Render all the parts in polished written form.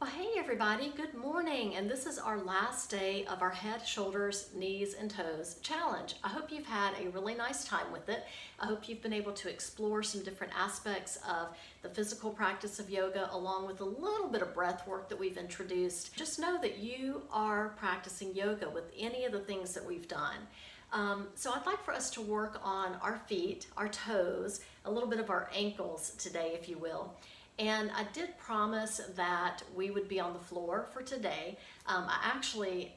Well, hey everybody, good morning. And this is our last day of our head, shoulders, knees, and toes challenge. I hope you've had a really nice time with it. I hope you've been able to explore some different aspects of the physical practice of yoga along with a little bit of breath work that we've introduced. Just know that you are practicing yoga with any of the things that we've done. So I'd like for us to work on our feet, our toes, a little bit of our ankles today, if you will. And I did promise that we would be on the floor for today. I actually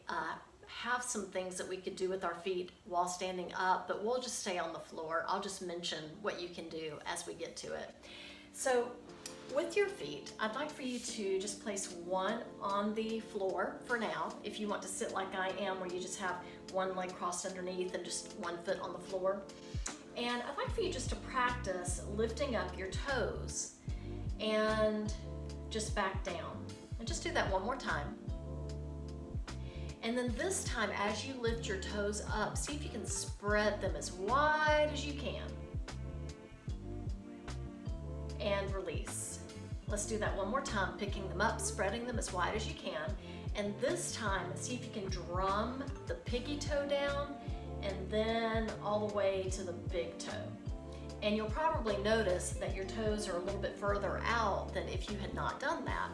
have some things that we could do with our feet while standing up, but we'll just stay on the floor. I'll just mention what you can do as we get to it. So with your feet, I'd like for you to just place one on the floor for now. If you want to sit like I am, where you just have one leg crossed underneath and just one foot on the floor. And I'd like for you just to practice lifting up your toes and just back down. And just do that one more time. And then this time, as you lift your toes up, see if you can spread them as wide as you can. And release. Let's do that one more time, picking them up, spreading them as wide as you can. And this time, see if you can drum the piggy toe down and then all the way to the big toe. And you'll probably notice that your toes are a little bit further out than if you had not done that.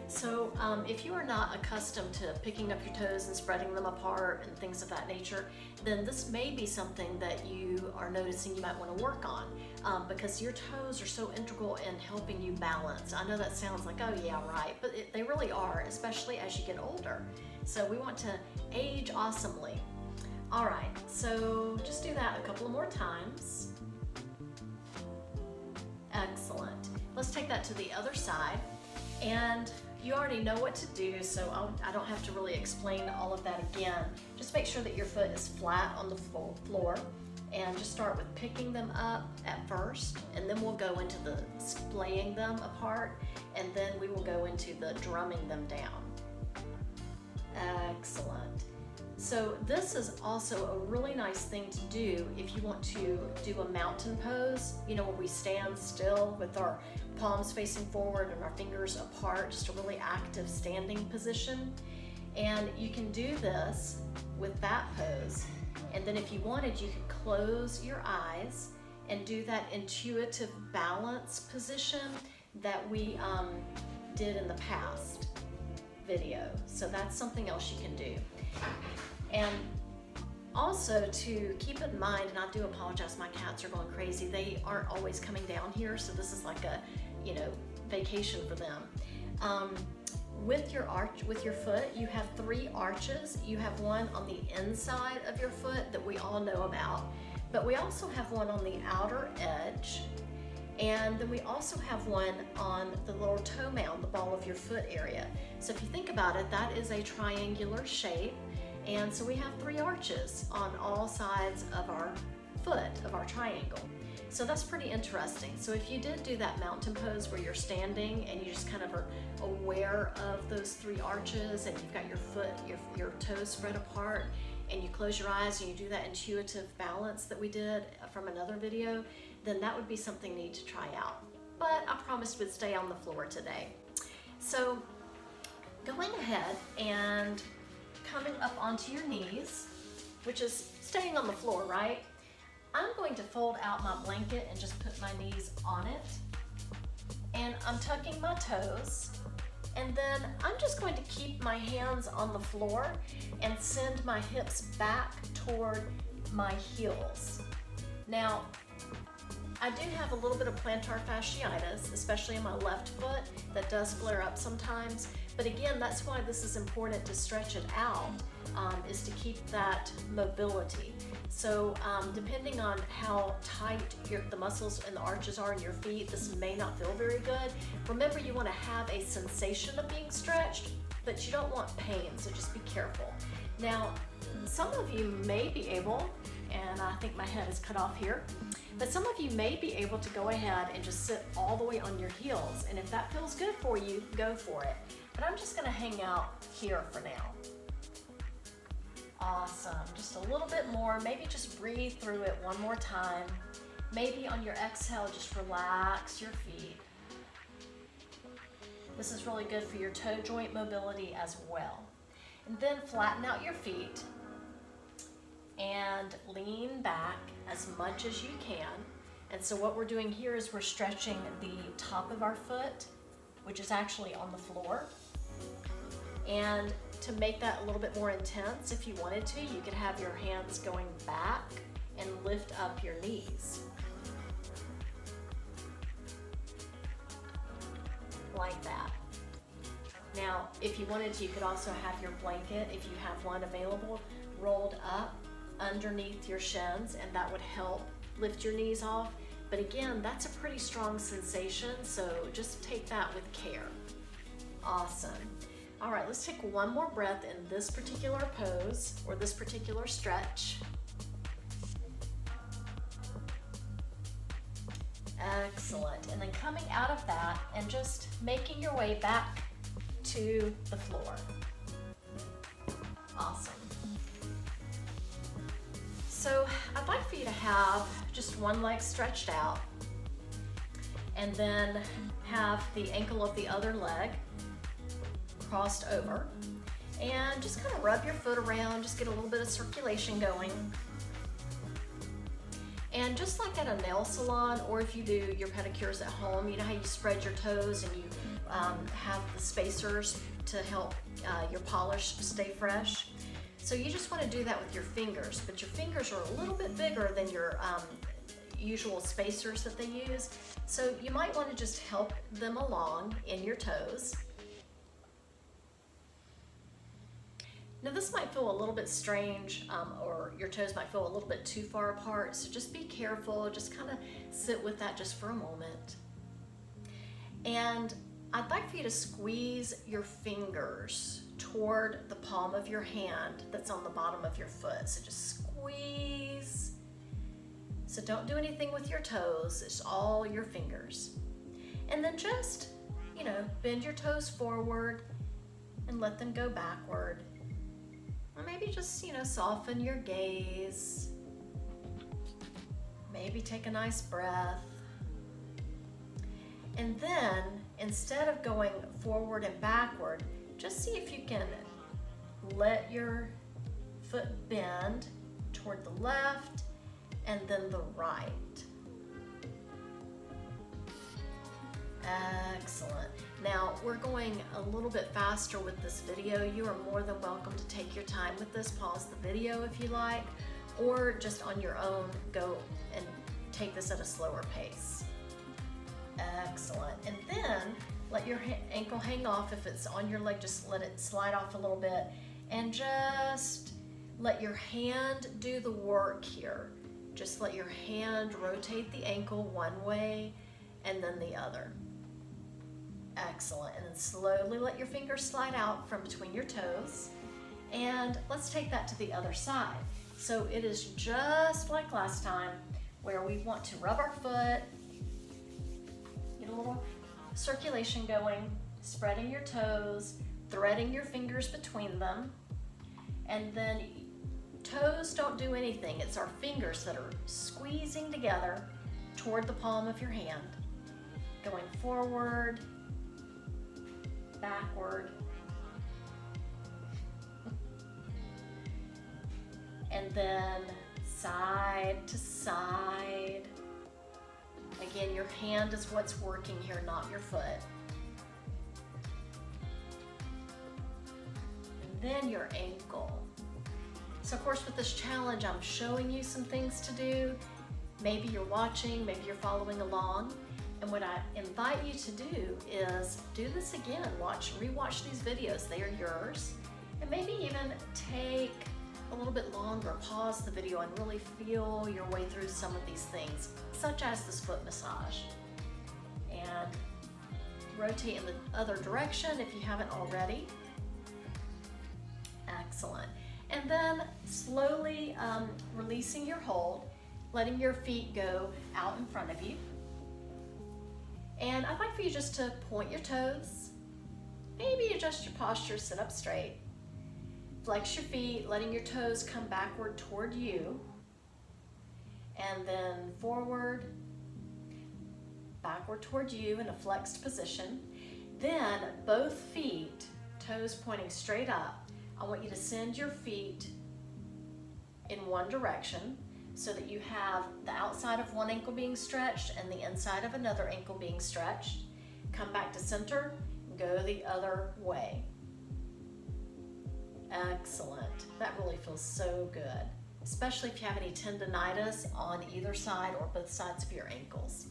So if you are not accustomed to picking up your toes and spreading them apart and things of that nature, then this may be something that you are noticing you might want to work on because your toes are so integral in helping you balance. I know that sounds like, oh yeah, right, but they really are, especially as you get older. So we want to age awesomely. All right, so just do that a couple of more times. Excellent. Let's take that to the other side. And you already know what to do, so I don't have to really explain all of that again. Just make sure that your foot is flat on the floor and just start with picking them up at first, and then we'll go into the splaying them apart, and then we will go into the drumming them down. Excellent. So this is also a really nice thing to do if you want to do a mountain pose, you know, where we stand still with our palms facing forward and our fingers apart, just a really active standing position. And you can do this with that pose. And then if you wanted, you could close your eyes and do that intuitive balance position that we did in the past video. So that's something else you can do. And also to keep in mind, and I do apologize, my cats are going crazy. They aren't always coming down here, so this is like a, vacation for them. With your foot, you have 3 arches. You have one on the inside of your foot that we all know about, but we also have one on the outer edge. And then we also have one on the lower toe mound, the ball of your foot area. So if you think about it, that is a triangular shape. And so we have 3 arches on all sides of our foot, of our triangle. So that's pretty interesting. So if you did do that mountain pose where you're standing and you just kind of are aware of those 3 arches and you've got your foot, your toes spread apart, and you close your eyes and you do that intuitive balance that we did from another video, then that would be something neat to try out. But I promised we'd stay on the floor today. So going ahead and coming up onto your knees, which is staying on the floor, right? I'm going to fold out my blanket and just put my knees on it. And I'm tucking my toes. And then I'm just going to keep my hands on the floor and send my hips back toward my heels. Now, I do have a little bit of plantar fasciitis, especially in my left foot, that does flare up sometimes. But again, that's why this is important to stretch it out, is to keep that mobility. So depending on how tight the muscles and the arches are in your feet, this may not feel very good. Remember, you want to have a sensation of being stretched, but you don't want pain, so just be careful. Now, some of you may be able, and I think my head is cut off here, but some of you may be able to go ahead and just sit all the way on your heels. And if that feels good for you, go for it. But I'm just gonna hang out here for now. Awesome, just a little bit more. Maybe just breathe through it one more time. Maybe on your exhale, just relax your feet. This is really good for your toe joint mobility as well. And then flatten out your feet and lean back as much as you can. And so what we're doing here is we're stretching the top of our foot, which is actually on the floor. And to make that a little bit more intense, if you wanted to, you could have your hands going back and lift up your knees. Like that. Now, if you wanted to, you could also have your blanket, if you have one available, rolled up underneath your shins, and that would help lift your knees off. But again, that's a pretty strong sensation, so just take that with care. Awesome. All right, let's take one more breath in this particular pose or this particular stretch. Excellent. And then coming out of that and just making your way back to the floor. Awesome. So I'd like for you to have just one leg stretched out and then have the ankle of the other leg crossed over, and just kind of rub your foot around, just get a little bit of circulation going. And just like at a nail salon, or if you do your pedicures at home, you know how you spread your toes and you have the spacers to help your polish stay fresh. So you just want to do that with your fingers, but your fingers are a little bit bigger than your usual spacers that they use. So you might want to just help them along in your toes. Now this might feel a little bit strange, or your toes might feel a little bit too far apart, so just be careful, just kind of sit with that just for a moment. And I'd like for you to squeeze your fingers toward the palm of your hand that's on the bottom of your foot. So just squeeze. So don't do anything with your toes, it's all your fingers. And then just, bend your toes forward and let them go backward. Or maybe just, soften your gaze. Maybe take a nice breath. And then, instead of going forward and backward, just see if you can let your foot bend toward the left and then the right. Excellent. Now we're going a little bit faster with this video. You are more than welcome to take your time with this. Pause the video if you like, or just on your own go and take this at a slower pace. Excellent. And then let your ankle hang off. If it's on your leg, just let it slide off a little bit and just let your hand do the work here. Just let your hand rotate the ankle one way and then the other. Excellent. And then slowly let your fingers slide out from between your toes. And let's take that to the other side. So it is just like last time, where we want to rub our foot, get a little circulation going, spreading your toes, threading your fingers between them, and then toes don't do anything. It's our fingers that are squeezing together toward the palm of your hand, going forward, backward, and then side to side. Again, your hand is what's working here, not your foot. And then your ankle. So of course with this challenge, I'm showing you some things to do. Maybe you're watching, maybe you're following along. And what I invite you to do is do this again. Rewatch these videos, they are yours. And maybe even take a little bit longer, pause the video and really feel your way through some of these things, such as this foot massage. And rotate in the other direction if you haven't already. Excellent. And then slowly releasing your hold, letting your feet go out in front of you. And I'd like for you just to point your toes, maybe adjust your posture, sit up straight. Flex your feet, letting your toes come backward toward you. And then forward, backward toward you in a flexed position. Then both feet, toes pointing straight up. I want you to send your feet in one direction so that you have the outside of one ankle being stretched and the inside of another ankle being stretched. Come back to center, go the other way. Excellent. That really feels so good, especially if you have any tendonitis on either side or both sides of your ankles.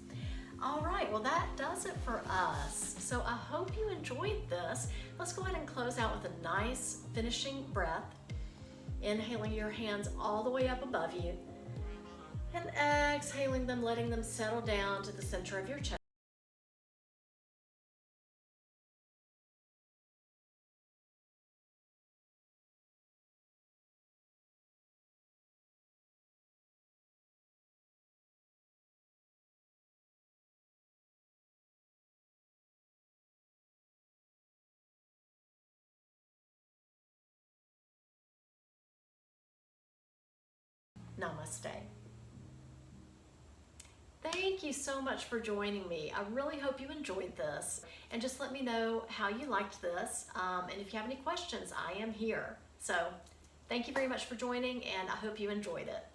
All right, well that does it for us. So I hope you enjoyed this. Let's go ahead and close out with a nice finishing breath. Inhaling your hands all the way up above you and exhaling them, letting them settle down to the center of your chest. Namaste. Thank you so much for joining me. I really hope you enjoyed this. And just let me know how you liked this. And if you have any questions, I am here. So thank you very much for joining, and I hope you enjoyed it.